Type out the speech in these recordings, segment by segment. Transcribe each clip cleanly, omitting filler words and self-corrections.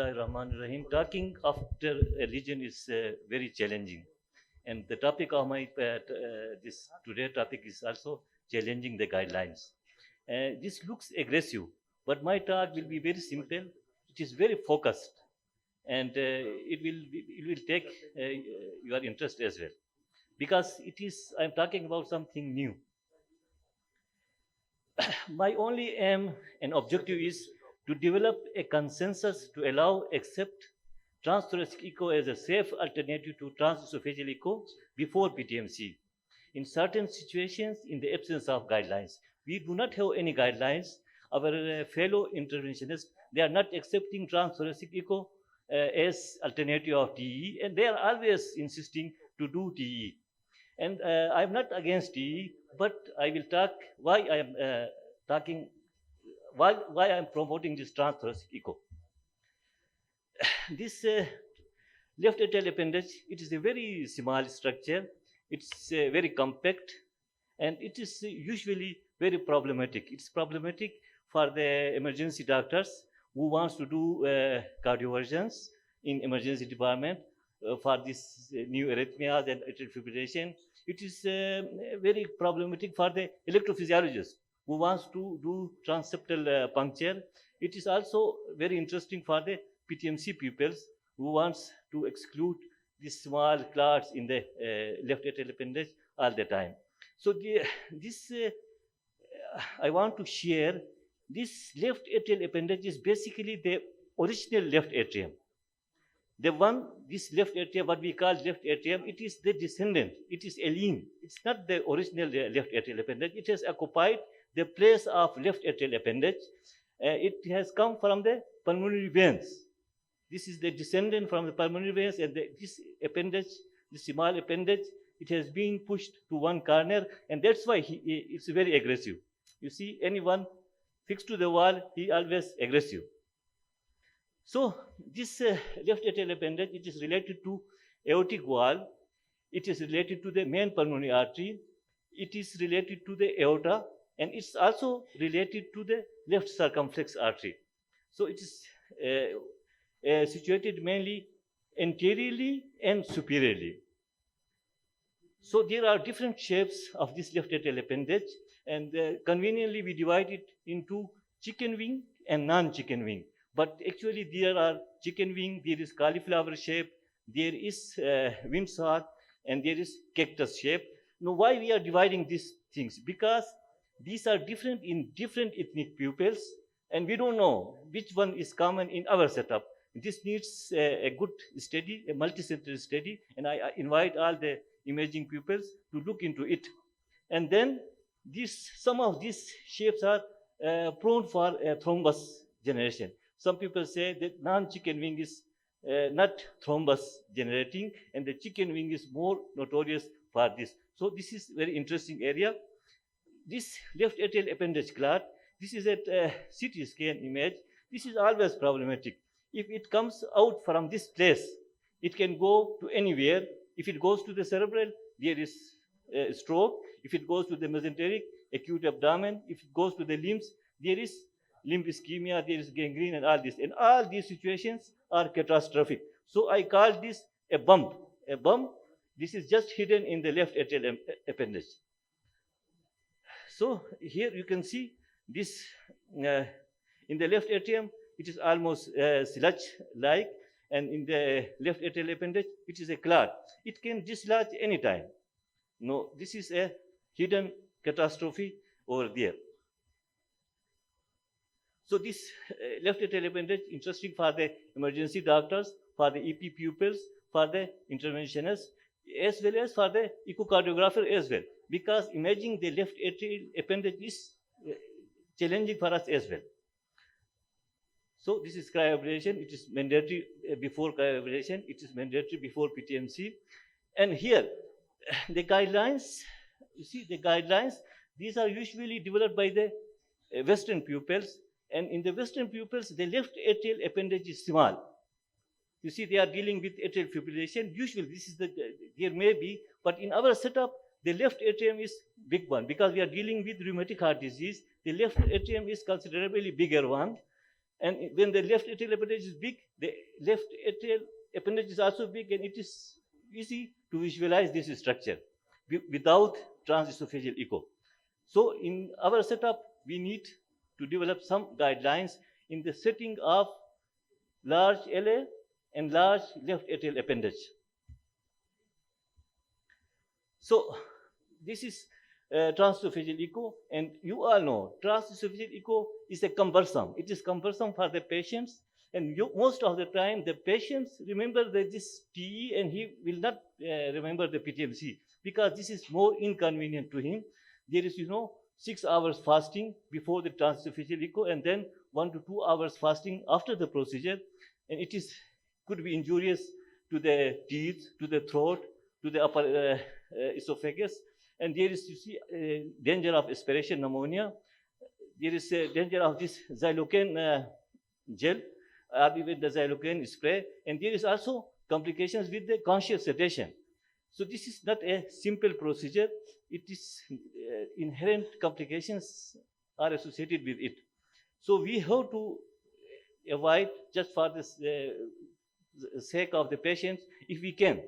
Bismillahirrahmanirrahim. Talking after a religion is very challenging, and the topic of my this today topic is also challenging the guidelines. This looks aggressive, but my talk will be very simple. It is very focused, and it will take your interest as well because it is I'm talking about something new. My only aim and objective is to develop a consensus to allow accept transthoracic echo as a safe alternative to transesophageal echo before PTMC. In certain situations, in the absence of guidelines, we do not have any guidelines. Our fellow interventionists, they are not accepting transthoracic echo as alternative of TE, and they are always insisting to do TE. And I'm not against TE, but I will talk why I am talking, why I am promoting this transthoracic echo. This left atrial appendage, it is a very small structure. It's very compact, and it is usually very problematic. It's problematic for the emergency doctors who wants to do cardioversions in emergency department for this new arrhythmias and atrial fibrillation. It is very problematic for the electrophysiologist who wants to do transeptal puncture. It is also very interesting for the PTMC pupils who wants to exclude these small clots in the left atrial appendage all the time. So this I want to share. This left atrial appendage is basically the original left atrium. The one, this left atrium, what we call left atrium, it is the descendant. It is alien. It's not the original left atrial appendage. It has occupied the place of left atrial appendage. It has come from the pulmonary veins. This is the descendant from the pulmonary veins, and this appendage, the small appendage, it has been pushed to one corner, and that's why it's very aggressive. You see, anyone fixed to the wall, he always aggressive. So this left atrial appendage, it is related to aortic wall. It is related to the main pulmonary artery. It is related to the aorta, and it's also related to the left circumflex artery. So it is situated mainly anteriorly and superiorly. So there are different shapes of this left atrial appendage, and conveniently we divide it into chicken wing and non-chicken wing. But actually there are chicken wing, there is cauliflower shape, there is windsock, and there is cactus shape. Now why we are dividing these things? Because these are different in different ethnic pupils, and we don't know which one is common in our setup. This needs a good study, a multi-center study, and I invite all the imaging pupils to look into it. And then some of these shapes are prone for thrombus generation. Some people say that non-chicken wing is not thrombus generating, and the chicken wing is more notorious for this. So this is very interesting area. This left atrial appendage clot, this is a CT scan image. This is always problematic. If it comes out from this place, it can go to anywhere. If it goes to the cerebral, there is stroke. If it goes to the mesenteric, acute abdomen. If it goes to the limbs, there is limb ischemia, there is gangrene, and all this. And all these situations are catastrophic. So I call this a bump. A bump, this is just hidden in the left atrial appendage. So here you can see this in the left atrium, it is almost sludge-like, and in the left atrial appendage, it is a clot. It can dislodge anytime. No, this is a hidden catastrophe over there. So this left atrial appendage, interesting for the emergency doctors, for the EP pupils, for the interventionists, as well as for the echocardiographer as well, because imaging the left atrial appendage is challenging for us as well. So this is cryoablation. It is mandatory before cryoablation. It is mandatory before PTMC. And here, the guidelines, you see the guidelines, these are usually developed by the Western pupils. And in the Western pupils, the left atrial appendage is small. You see, they are dealing with atrial fibrillation. Usually, this is there may be, but in our setup, the left atrium is big one because we are dealing with rheumatic heart disease. The left atrium is considerably bigger one. And when the left atrial appendage is big, the left atrial appendage is also big, and it is easy to visualize this structure without transesophageal echo. So in our setup, we need to develop some guidelines in the setting of large LA and large left atrial appendage. So this is transesophageal echo, and you all know transesophageal echo is a cumbersome. It is cumbersome for the patients, and most of the time the patients remember this TE and he will not remember the PTMC because this is more inconvenient to him. There is, 6 hours fasting before the transesophageal echo, and then 1 to 2 hours fasting after the procedure, and it could be injurious to the teeth, to the throat, to the upper esophagus, and there is, danger of aspiration pneumonia. There is a danger of this xylocaine gel or even the xylocaine spray, and there is also complications with the conscious sedation. So this is not a simple procedure. It is inherent complications are associated with it. So we have to avoid, just for the sake of the patients, if we can.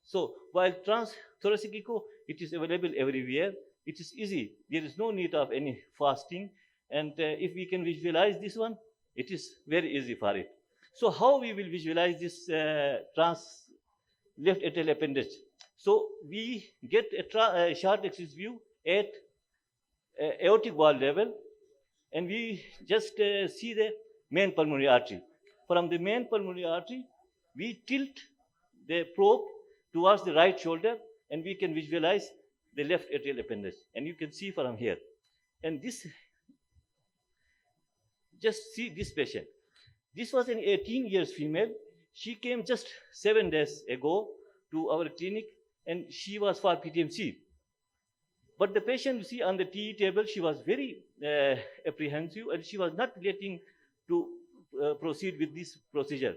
So while transthoracic echo, it is available everywhere. It is easy. There is no need of any fasting. And if we can visualize this one, it is very easy for it. So how we will visualize this left atrial appendage? So we get a short axis view at aortic wall level, and we just see the main pulmonary artery. From the main pulmonary artery, we tilt the probe towards the right shoulder, and we can visualize the left atrial appendage. And you can see from here. And this, just see this patient. This was an 18 years female. She came just 7 days ago to our clinic, and she was for PTMC. But the patient, you see on the TE table, she was very apprehensive, and she was not letting to proceed with this procedure.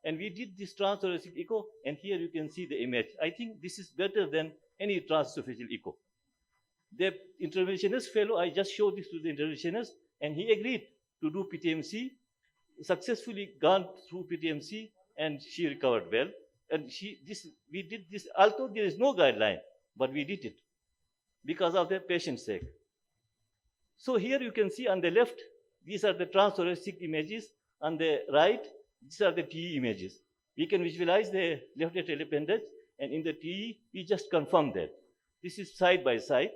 And we did this transthoracic echo, and here you can see the image. I think this is better than any transesophageal echo. The interventionist fellow, I just showed this to the interventionist, and he agreed to do PTMC, successfully gone through PTMC, and she recovered well. And we did this, although there is no guideline, but we did it because of the patient's sake. So here you can see on the left, these are the transthoracic images. On the right, these are the TE images. We can visualize the left atrial appendage, and in the TE, we just confirm that. This is side by side.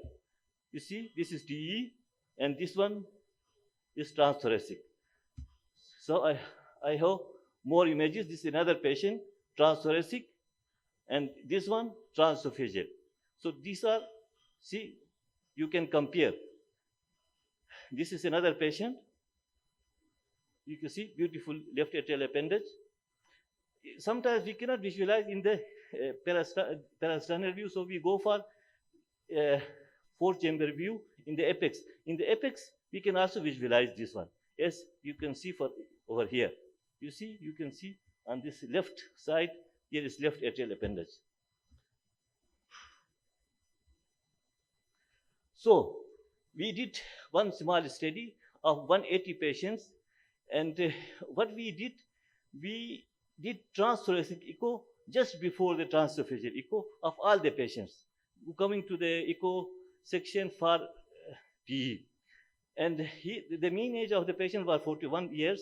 You see, this is TE, and this one is transthoracic. So I have more images. This is another patient, transthoracic, and this one, transesophageal. So these are, see, you can compare. This is another patient. You can see beautiful left atrial appendage. Sometimes we cannot visualize in the parasternal view, so we go for 4-chamber view in the apex. In the apex, we can also visualize this one. As you can see over here. You see, you can see on this left side, here is left atrial appendage. So we did one small study of 180 patients, and what we did transthoracic echo just before the transesophageal echo of all the patients coming to the echo section for TE. And the mean age of the patient was 41 years,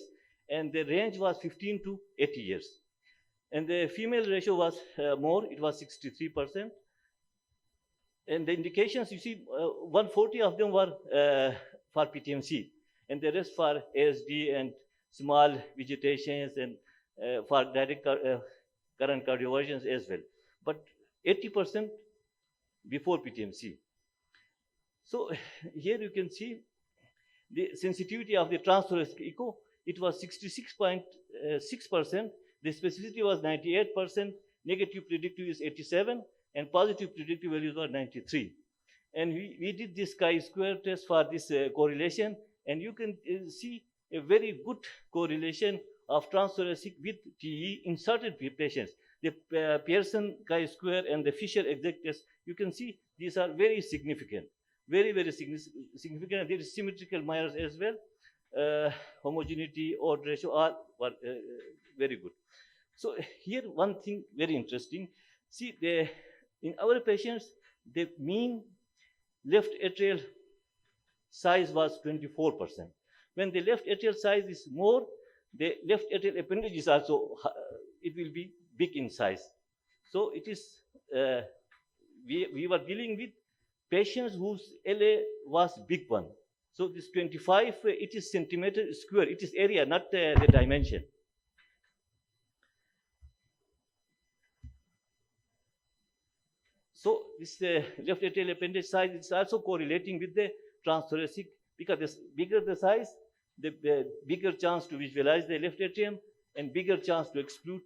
and the range was 15 to 80 years. And the female ratio was more, it was 63%. And the indications, you see, 140 of them were for PTMC, and the rest for ASD and small vegetations and for direct current cardioversions as well. But 80% before PTMC. So here you can see the sensitivity of the transthoracic echo. It was 66.6%. The specificity was 98%. Negative predictive is 87, and positive predictive values were 93. And we did this chi-square test for this correlation, and you can see a very good correlation of transthoracic with TE in certain patients. The Pearson chi-square and the Fisher exact test, you can see these are very significant, very, very significant. There is symmetrical Myers as well. uh, homogeneity, odd ratio, all were very good. So here one thing very interesting. See, in our patients, the mean left atrial size was 24%. When the left atrial size is more, the left atrial appendage is also, it will be big in size. So it is, we were dealing with patients whose LA was big one. So this 25, it is centimeter square. It is area, not the dimension. So this left atrial appendage size is also correlating with the transthoracic, because the bigger the size, the bigger chance to visualize the left atrium and bigger chance to exclude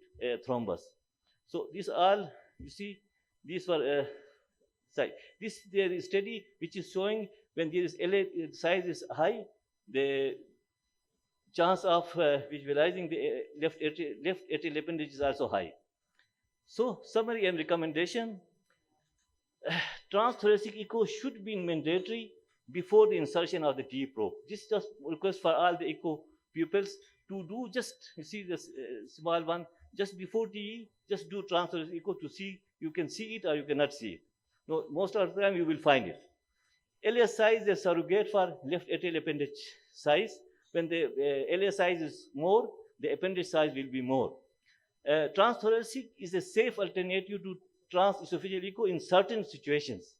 thrombus. So these all, you see, these were size. This there is study which is showing when there is LA size is high, the chance of visualizing the left atrial appendage is also high. So summary and recommendation. Transthoracic echo should be mandatory before the insertion of the TE probe. This just request for all the echo pupils to do just, you see this small one, just before TE, just do transthoracic echo to see, you can see it or you cannot see it. No, most of the time you will find it. LS size is a surrogate for left atrial appendage size. When the LS size is more, the appendage size will be more. Transthoracic is a safe alternative to transesophageal echo in certain situations.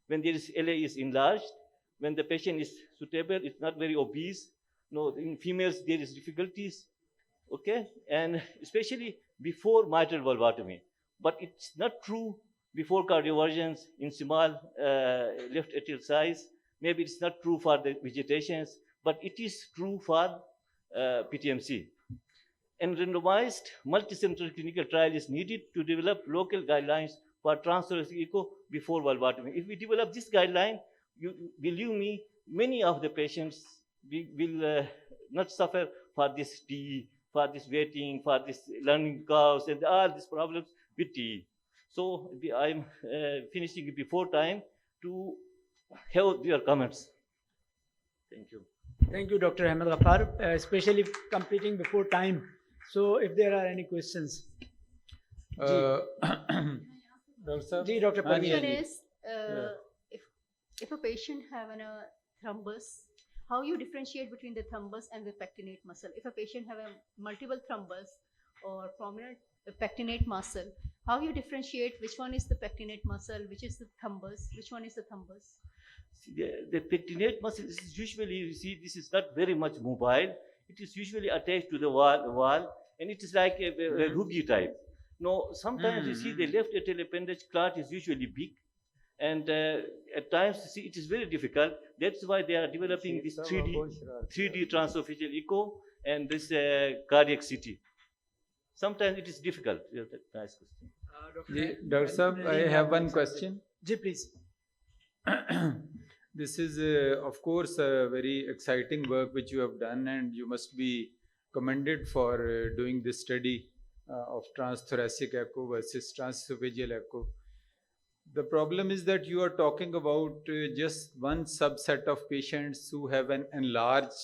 When there is LA is enlarged, when the patient is suitable, it's not very obese. No, in females there is difficulties, okay, and especially before mitral valvotomy. But it's not true before cardioversions in small left atrial size. Maybe it's not true for the vegetations, but it is true for PTMC. And randomized multicenter clinical trial is needed to develop local guidelines for transthoracic echo before valvotomy. If we develop this guideline, believe me, many of the patients will not suffer for this TE, for this waiting, for this learning curves, and all these problems with TE. So I'm finishing before time to have your comments. Thank you. Thank you, Dr. Ahmed Gaffar, especially completing before time. So, if there are any questions, Dr. Sir? Dr. Question Parveen. is, if a patient have a thrombus, how you differentiate between the thrombus and the pectinate muscle? If a patient have a multiple thrombus or prominent pectinate muscle, how you differentiate which one is the pectinate muscle, which is the thrombus, which one is the thrombus? The pectinate muscle is usually, you see, this is not very much mobile. It is usually attached to the wall, and it is like a ruby type. No, sometimes you see the left atrial appendage clot is usually big, and at times you see it is very difficult. That's why they are developing this 3D transesophageal echo and this cardiac CT. Sometimes it is difficult. Nice question. Dr. Sir, I have one question. Ji, please. This is, of course, a very exciting work which you have done, and you must be commended for doing this study of transthoracic echo versus transesophageal echo. The problem is that you are talking about just one subset of patients who have an enlarged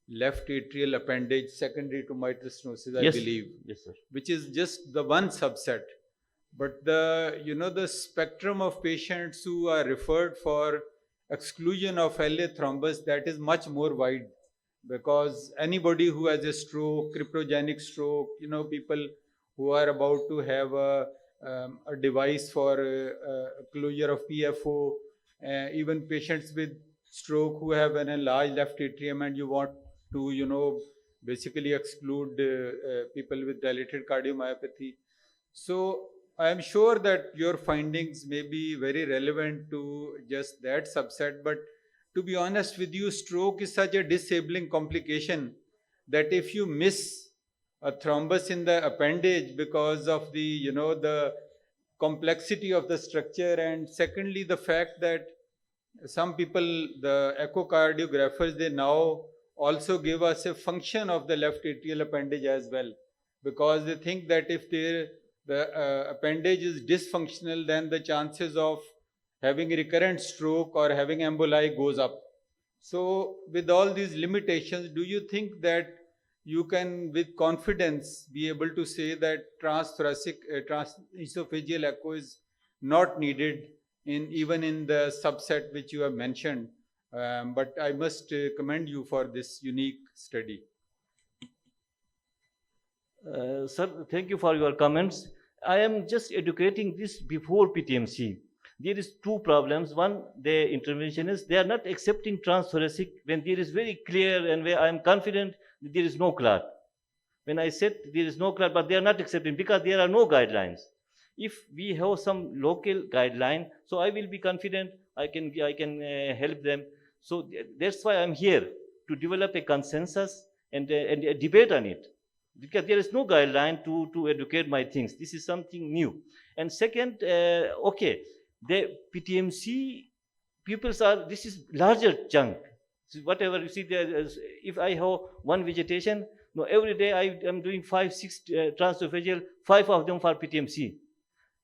left atrial appendage secondary to mitral stenosis, I believe. Yes, sir. Which is just the one subset. But the spectrum of patients who are referred for exclusion of LA thrombus, that is much more wide, because anybody who has a stroke, cryptogenic stroke, people who are about to have a device for closure of PFO, even patients with stroke who have an enlarged left atrium, and you want to, basically exclude people with dilated cardiomyopathy. So I am sure that your findings may be very relevant to just that subset, but to be honest with you, stroke is such a disabling complication that if you miss a thrombus in the appendage because of the, the complexity of the structure, and secondly, the fact that some people, the echocardiographers, they now also give us a function of the left atrial appendage as well, because they think that if the appendage is dysfunctional, then the chances of having recurrent stroke or having emboli goes up. So, with all these limitations, do you think that you can, with confidence, be able to say that transthoracic, transesophageal echo is not needed even in the subset which you have mentioned? But I must commend you for this unique study. Sir, thank you for your comments. I am just educating this before PTMC. There is two problems. One, the interventionists, they are not accepting transthoracic when there is very clear and where I am confident that there is no clot. When I said there is no clot, but they are not accepting because there are no guidelines. If we have some local guideline, so I will be confident I can help them. So that's why I'm here to develop a consensus and a debate on it, because there is no guideline to educate my things. This is something new. And second, okay, the PTMC pupils are, this is larger chunk. So whatever you see there, if I have one vegetation, no, every day I am doing 5-6 transesophageal, 5 of them for PTMC.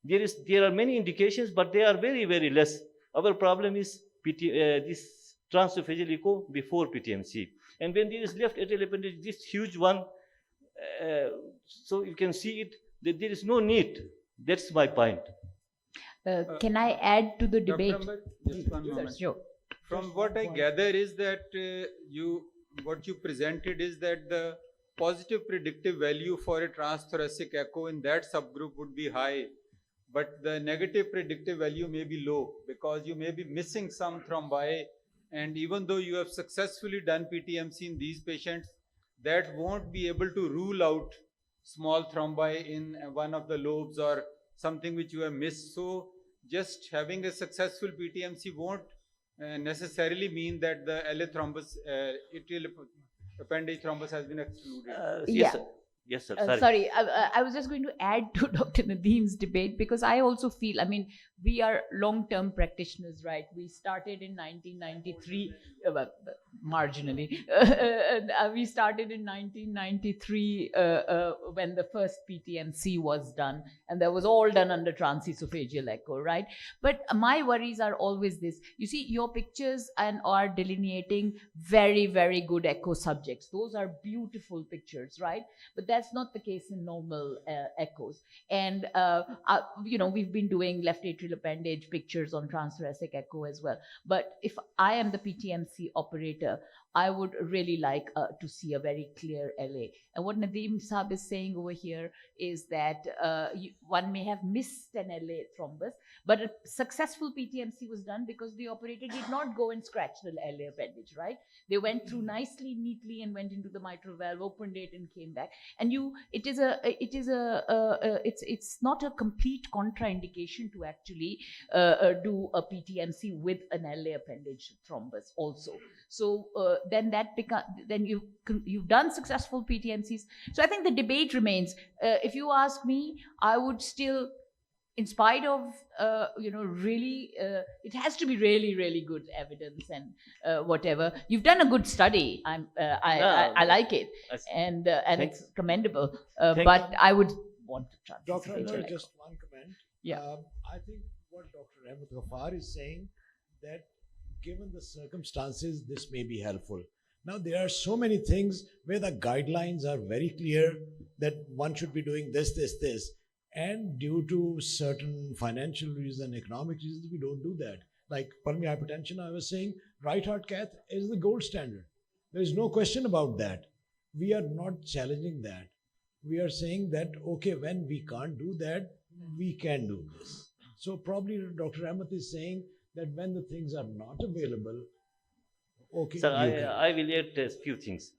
There are many indications, but they are very, very less. Our problem is this transesophageal echo before PTMC. And when there is left atrial appendage, this huge one, so you can see it, that there is no need. That's my point. Can I add to the debate? Dr. Ambed, just one moment. Sure. From what I gather is that what you presented is that the positive predictive value for a transthoracic echo in that subgroup would be high, but the negative predictive value may be low because you may be missing some thrombi, and even though you have successfully done PTMC in these patients, that won't be able to rule out small thrombi in one of the lobes or something which you have missed. So just having a successful PTMC won't necessarily mean that the LA thrombus, atrial appendage thrombus has been excluded. Yes, Yeah. sir. Yes, sir. Sorry, I was just going to add to Dr. Nadeem's debate because I also feel, I mean, we are long-term practitioners, right? We started in 1993, marginally. We started in 1993 when the first PTMC was done, and that was all done under transesophageal echo, right? But my worries are always this. You see, your pictures are delineating very, very good echo subjects. Those are beautiful pictures, right? But that's not the case in normal echoes. And, you know, we've been doing left atrial appendage pictures on transthoracic echo as well. But if I am the PTMC operator, I would really like to see a very clear LA. And what Nadeem Saab is saying over here is that one may have missed an LA thrombus, but a successful PTMC was done because the operator did not go and scratch the LA appendage, right? They went through nicely, neatly, and went into the mitral valve, opened it, and came back. And it's not a complete contraindication to actually do a PTMC with an LA appendage thrombus also. So then you've done successful PTMCs. So I think the debate remains. If you ask me, I would still, in spite of really, it has to be really, really good evidence and whatever. You've done a good study. I like it, and it's commendable. But I would want to try. Dr. Anwar, just one comment. Yeah. I think what Dr. Rehmat Gaffar is saying, that given the circumstances, this may be helpful. Now, there are so many things where the guidelines are very clear that one should be doing this, and due to certain financial reasons, economic reasons, we don't do that. Like pulmonary hypertension, I was saying, right heart cath is the gold standard. There is no question about that. We are not challenging that. We are saying that, okay, when we can't do that, we can do this. So probably Dr. Ahmed is saying that when the things are not available, okay. Sir, I will add a few things.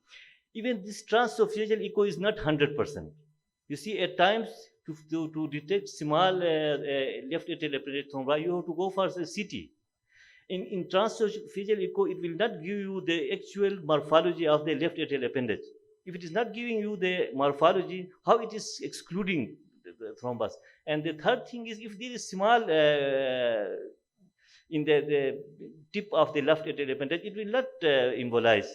Even this transesophageal echo is not 100%. You see, at times, to detect small left atrial appendage thrombi, you have to go for the CT. In transesophageal echo, it will not give you the actual morphology of the left atrial appendage. If it is not giving you the morphology, how it is excluding the thrombus? And the third thing is, if there is small in the tip of the left atrial appendage, it will not embolize.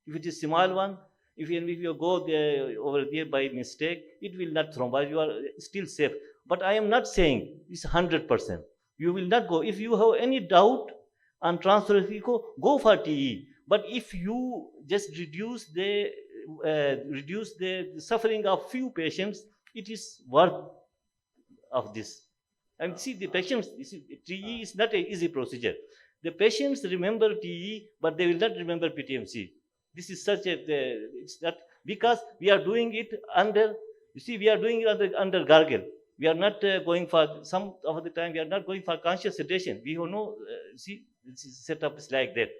If it is small one, if you go there, over there by mistake, it will not thrombose. You are still safe. But I am not saying it's 100%. You will not go. If you have any doubt on transesophageal echo, go for TE. But if you just reduce the suffering of few patients, it is worth of this. And see, the patients, you see, TE is not an easy procedure. The patients remember TE, but they will not remember PTMC. This is such a, it's not, because we are doing it under, you see, we are doing it under gargle. We are not going for, some of the time, we are not going for conscious sedation. We know, see, this is set up is like that.